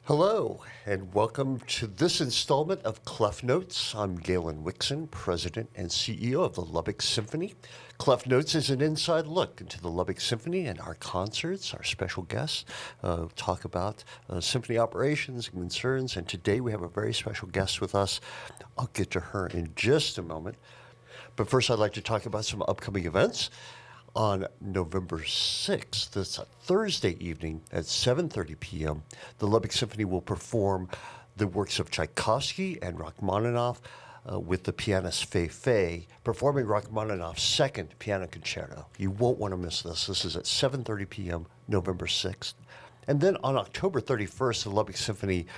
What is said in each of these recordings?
Hello, and welcome to this installment of ClefNotes. I'm Galen Wixon, President and CEO of the Lubbock Symphony. ClefNotes is an inside look into the Lubbock Symphony and our concerts. Our special guests talk about symphony operations and concerns, and today we have a very special guest with us. I'll get to her in just a moment. But first, I'd like to talk about some upcoming events. On November 6th, that's a Thursday evening at 7:30 p.m., the Lubbock Symphony will perform the works of Tchaikovsky and Rachmaninoff with the pianist Fei Fei, performing Rachmaninoff's second piano concerto. You won't want to miss this. This is at 7:30 p.m., November 6th. And then on October 31st, the Lubbock Symphony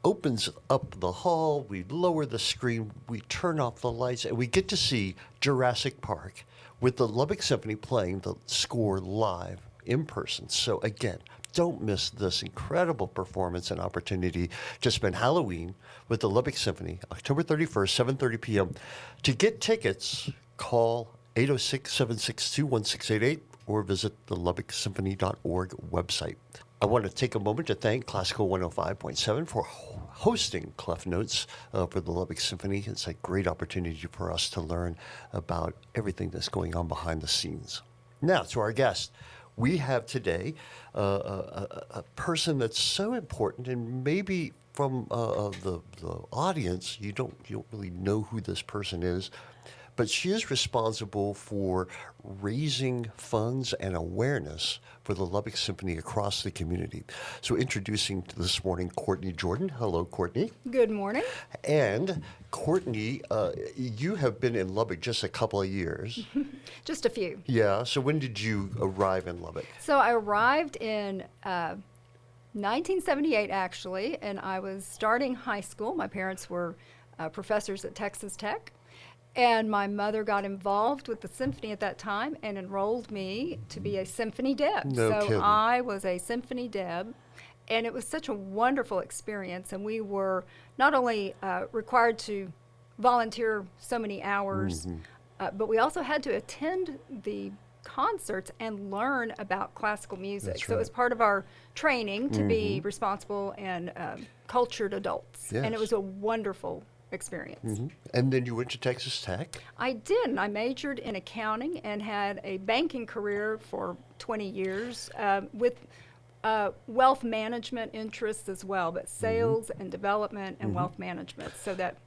opens up the hall, we lower the screen, we turn off the lights, and we get to see Jurassic Park with the Lubbock Symphony playing the score live in person. So again, don't miss this incredible performance and opportunity to spend Halloween with the Lubbock Symphony, October 31st, 7:30 p.m. To get tickets, call 806-762-1688 or visit the LubbockSymphony.org website. I want to take a moment to thank Classical 105.7 for hosting ClefNotes for the Lubbock Symphony. It's a great opportunity for us to learn about everything that's going on behind the scenes. Now, to our guest. We have today a person that's so important, and maybe from the audience, you don't really know who this person is, but she is responsible for raising funds and awareness for the Lubbock Symphony across the community. So introducing this morning, Courtney Jordan. Hello, Courtney. Good morning. And Courtney, you have been in Lubbock just a couple of years. Just a few. Yeah, so when did you arrive in Lubbock? So I arrived in 1978, actually, and I was starting high school. My parents were professors at Texas Tech. And my mother got involved with the symphony at that time and enrolled me to be a symphony deb. No kidding. I was a symphony deb, and it was such a wonderful experience. And we were not only required to volunteer so many hours, but we also had to attend the concerts and learn about classical music. That's So it was right. part of our training to be responsible and cultured adults. Yes. And it was a wonderful experience. And then you went to Texas Tech? I did, and I majored in accounting and had a banking career for 20 years with wealth management interests as well, but sales and development and wealth management. So that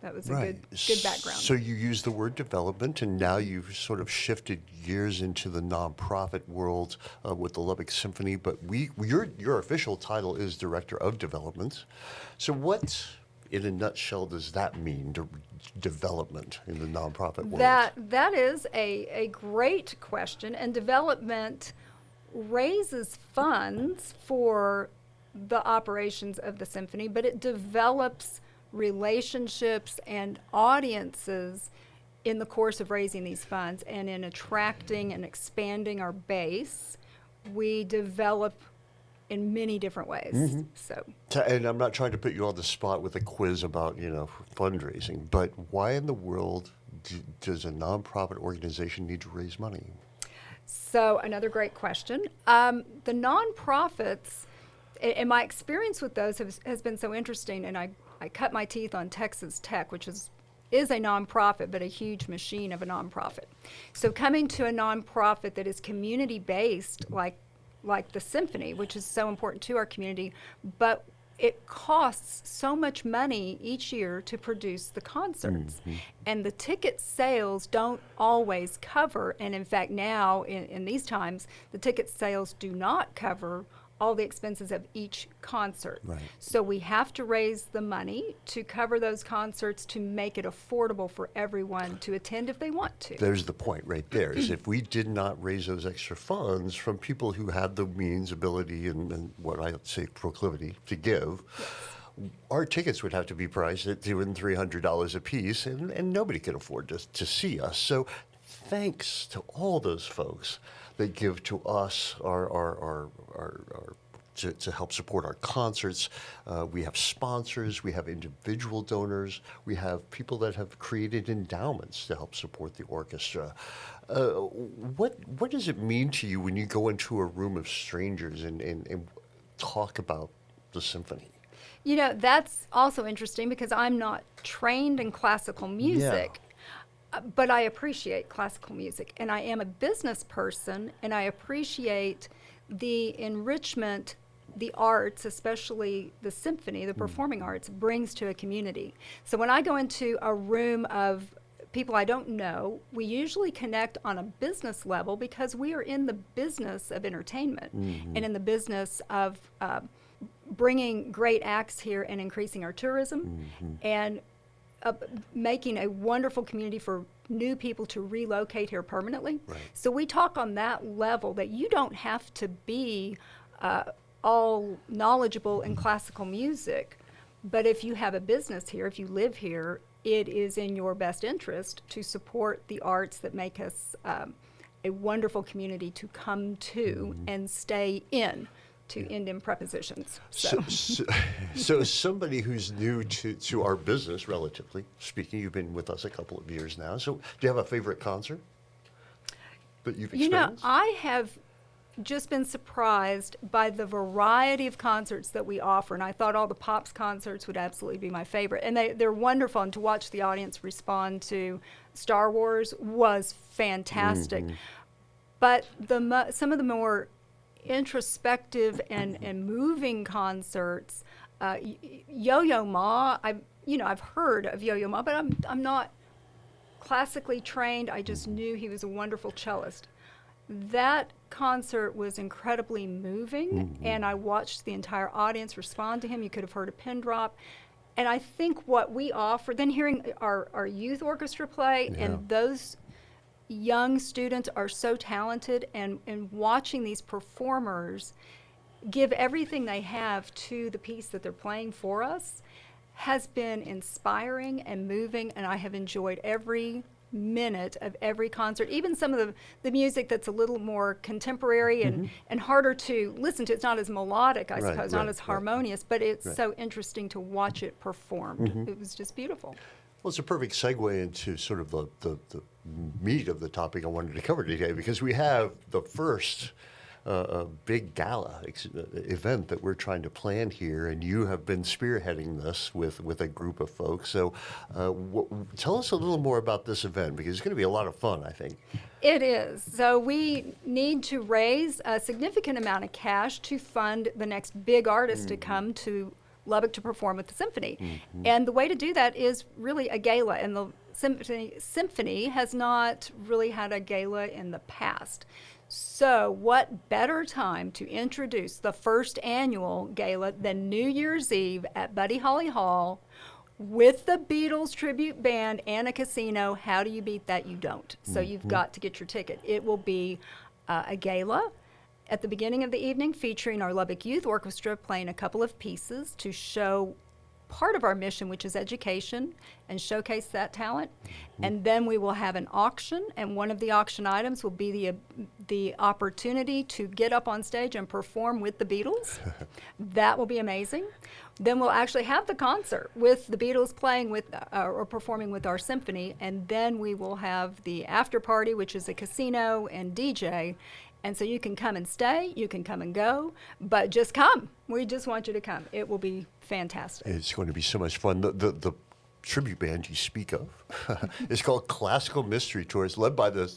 was a good background. So you used the word development, and now you've sort of shifted gears into the nonprofit world with the Lubbock Symphony. But your official title is Director of Development. So what, in a nutshell, does that mean, development in the nonprofit world? That is a great question, and development raises funds for the operations of the symphony, but it develops relationships and audiences in the course of raising these funds, and in attracting and expanding our base, we develop in many different ways. And I'm not trying to put you on the spot with a quiz about, fundraising, but why in the world does a nonprofit organization need to raise money? So another great question. The nonprofits, and my experience with those has been so interesting, and I cut my teeth on Texas Tech, which is a nonprofit, but a huge machine of a nonprofit. So coming to a nonprofit that is community-based, like the symphony, which is so important to our community, but it costs so much money each year to produce the concerts. And the ticket sales don't always cover, and in fact now, in these times, the ticket sales do not cover all the expenses of each concert. Right. So we have to raise the money to cover those concerts to make it affordable for everyone to attend if they want to. There's the point right there, is if we did not raise those extra funds from people who had the means, ability, and what I say proclivity to give, our tickets would have to be priced at $200 and $300 a piece, and nobody could afford to see us. So thanks to all those folks that give to us to help support our concerts. We have sponsors, we have individual donors, we have people that have created endowments to help support the orchestra. What does it mean to you when you go into a room of strangers and talk about the symphony? That's also interesting because I'm not trained in classical music. But I appreciate classical music, and I am a business person, and I appreciate the enrichment the arts, especially the symphony, the performing arts, brings to a community. So when I go into a room of people I don't know, we usually connect on a business level because we are in the business of entertainment and in the business of bringing great acts here and increasing our tourism and making a wonderful community for new people to relocate here permanently. Right. So we talk on that level that you don't have to be all knowledgeable in classical music, but if you have a business here, if you live here, it is in your best interest to support the arts that make us a wonderful community to come to and stay in. To end in prepositions. So somebody who's new to our business, relatively speaking, you've been with us a couple of years now. So do you have a favorite concert that you've experienced? I have just been surprised by the variety of concerts that we offer. And I thought all the Pops concerts would absolutely be my favorite. And they're wonderful. And to watch the audience respond to Star Wars was fantastic. But some of the more introspective and moving concerts, Yo-Yo Ma. I've heard of Yo-Yo Ma, but I'm not classically trained. I just knew he was a wonderful cellist. That concert was incredibly moving, and I watched the entire audience respond to him. You could have heard a pin drop. And I think what we offer, then hearing our youth orchestra play, and those young students are so talented, and watching these performers give everything they have to the piece that they're playing for us has been inspiring and moving, and I have enjoyed every minute of every concert, even some of the music that's a little more contemporary and harder to listen to. It's not as melodic, I suppose, not as harmonious, but it's so interesting to watch it performed. It was just beautiful. Well, it's a perfect segue into sort of the meat of the topic I wanted to cover today, because we have the first big gala event that we're trying to plan here, and you have been spearheading this with a group of folks. So tell us a little more about this event, because it's going to be a lot of fun, I think. It is. So we need to raise a significant amount of cash to fund the next big artist to come to Lubbock to perform with the symphony. And the way to do that is really a gala, and the symphony has not really had a gala in the past. So what better time to introduce the first annual gala than New Year's Eve at Buddy Holly Hall with the Beatles tribute band and a casino? How do you beat that? You don't. So you've got to get your ticket. It will be a gala at the beginning of the evening, featuring our Lubbock Youth Orchestra playing a couple of pieces to show part of our mission, which is education, and showcase that talent. And then we will have an auction, and one of the auction items will be the opportunity to get up on stage and perform with the Beatles. That will be amazing. Then we'll actually have the concert with the Beatles playing with or performing with our symphony, and then we will have the after party, which is a casino and DJ. And so you can come and stay, you can come and go, but just come. We just want you to come. It will be fantastic. It's going to be so much fun. The tribute band you speak of is called Classical Mystery Tours, led by the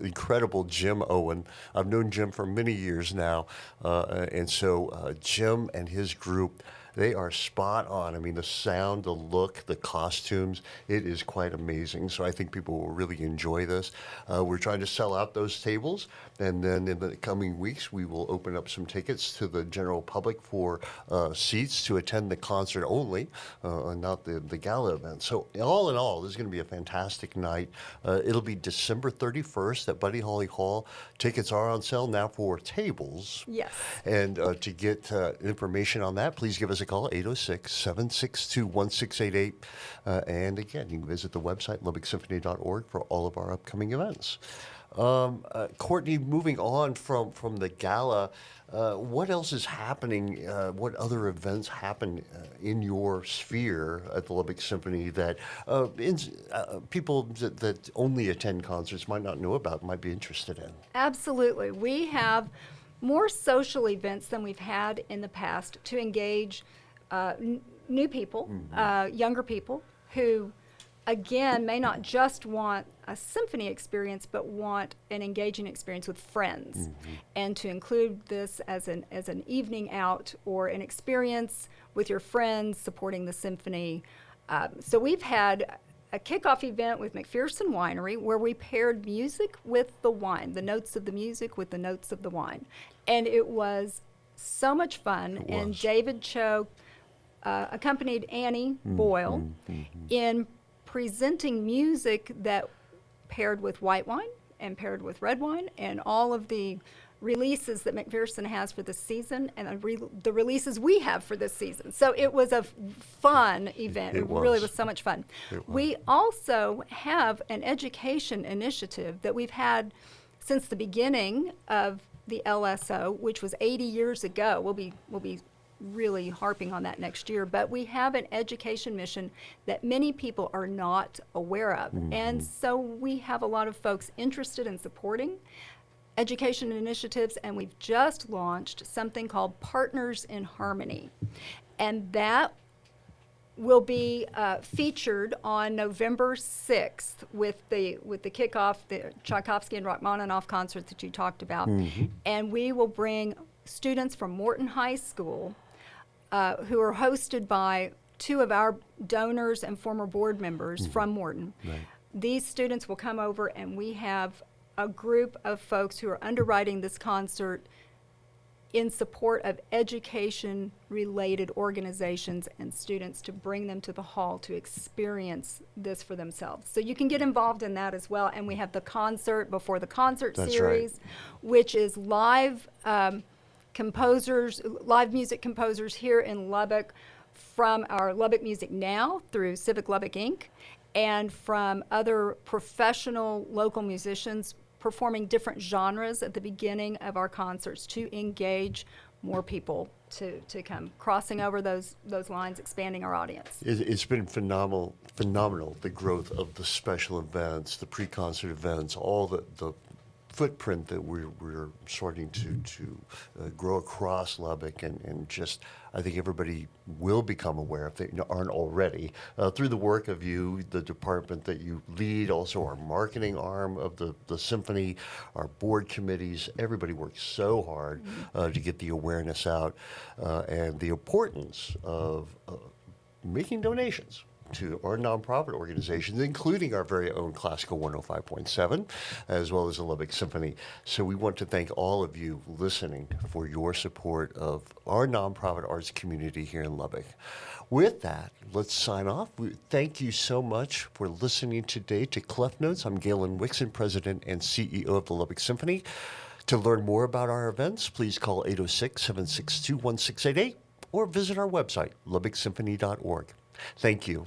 incredible Jim Owen. I've known Jim for many years now, and so Jim and his group, they are spot on. I mean, the sound, the look, the costumes, it is quite amazing. So I think people will really enjoy this. We're trying to sell out those tables, and then in the coming weeks, we will open up some tickets to the general public for seats to attend the concert only, and not the gala event. So all in all, this is going to be a fantastic night. It'll be December 31st at Buddy Holly Hall. Tickets are on sale now for tables. Yes. And to get information on that, please give us a call, 806-762-1688. And again, you can visit the website, lubbocksymphony.org, for all of our upcoming events. Courtney, moving on from the gala, what else is happening? What other events happen in your sphere at the Lubbock Symphony that people that only attend concerts might not know about, might be interested in? Absolutely. We have more social events than we've had in the past to engage new people, younger people who, again, may not just want a symphony experience, but want an engaging experience with friends, and to include this as an evening out or an experience with your friends supporting the symphony. So we've had a kickoff event with McPherson Winery where we paired music with the wine, the notes of the music with the notes of the wine. And it was so much fun. And David Cho accompanied Annie Boyle in presenting music that paired with white wine and paired with red wine, and all of the releases that McPherson has for this season and the releases we have for this season. So it was a fun event. It really was so much fun. We also have an education initiative that we've had since the beginning of the LSO, which was 80 years ago. We'll be really harping on that next year, but we have an education mission that many people are not aware of. And so we have a lot of folks interested in supporting education initiatives, and we've just launched something called Partners in Harmony. And that will be featured on November 6th with the kickoff, the Tchaikovsky and Rachmaninoff concert that you talked about. And we will bring students from Morton High School who are hosted by two of our donors and former board members from Morton. These students will come over, and we have a group of folks who are underwriting this concert in support of education-related organizations and students to bring them to the hall to experience this for themselves. So you can get involved in that as well. And we have the concert before the concert series, which is live composers, live music composers here in Lubbock from our Lubbock Music Now through Civic Lubbock Inc., and from other professional local musicians performing different genres at the beginning of our concerts to engage more people to come, crossing over those lines, expanding our audience. It's been phenomenal, the growth of the special events, the pre-concert events, all the footprint that we're starting to grow across Lubbock, and just I think everybody will become aware, if they aren't already, through the work of you, the department that you lead, also our marketing arm of the symphony, our board committees. Everybody works so hard to get the awareness out, and the importance of making donations to our nonprofit organizations, including our very own Classical 105.7, as well as the Lubbock Symphony. So we want to thank all of you listening for your support of our nonprofit arts community here in Lubbock. With that, let's sign off. Thank you so much for listening today to ClefNotes. I'm Galen Wixon, President and CEO of the Lubbock Symphony. To learn more about our events, please call 806-762-1688 or visit our website, lubbocksymphony.org. Thank you.